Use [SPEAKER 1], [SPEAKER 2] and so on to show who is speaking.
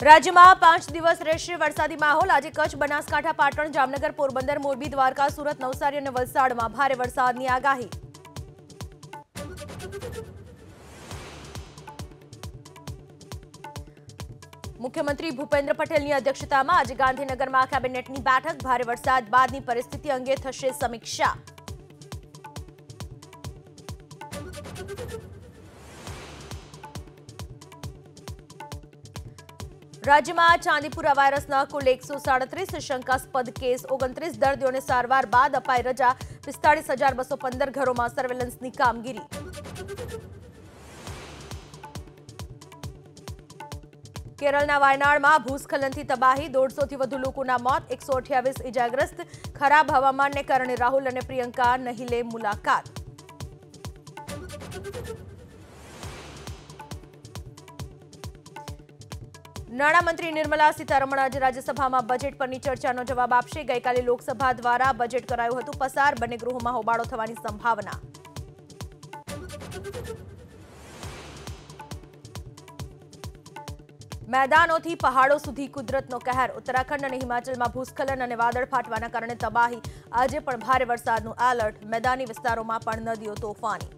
[SPEAKER 1] રાજ્યમાં 5 દિવસ રહેશે વરસાદી માહોલ। આજે કચ્છ, બનાસકાંઠા, પાટણ, જામનગર, પોરબંદર, મોરબી, દ્વારકા, સુરત, નવસારી અને વલસાડમાં ભારે વરસાદની આગાહી। મુખ્યમંત્રી ભૂપેન્દ્ર પટેલની અધ્યક્ષતામાં આજે ગાંધીનગરમાં કેબિનેટની બેઠક। ભારે વરસાદ બાદની પરિસ્થિતિ અંગે થશે સમીક્ષા। રાજ્યમાં ચાંદીપુરા વાયરસના કુલ 137 શંકાસ્પદ કેસ, 29 દર્દીઓને સારવાર બાદ અપાઈ રજા। 45,215 ઘરોમાં સર્વેલન્સની કામગીરી। કેરળના વાયનાડમાં ભૂસ્ખલનથી તબાહી, 150થી વધુ લોકોના મોત, 128 ઇજાગ્રસ્ત। ખરાબ હવામાનને કારણે રાહુલ અને પ્રિયંકા નહીં લે મુલાકાત। નાણામંત્રી નિર્મલા સીતારમણ આજે રાજ્યસભામાં બજેટ પરની ચર્ચાનો જવાબ આપશે। ગઈકાલે લોકસભા દ્વારા બજેટ કરાયું હતું પસાર। બંને ગૃહોમાં હોબાળો થવાની સંભાવના। મેદાનોથી પહાડો સુધી કુદરતનો કહેર। ઉત્તરાખંડ અને હિમાચલમાં ભૂસ્ખલન અને વાદળ ફાટવાના કારણે તબાહી। આજે પણ ભારે વરસાદનું એલર્ટ। મેદાની વિસ્તારોમાં પણ નદીઓ તોફાની।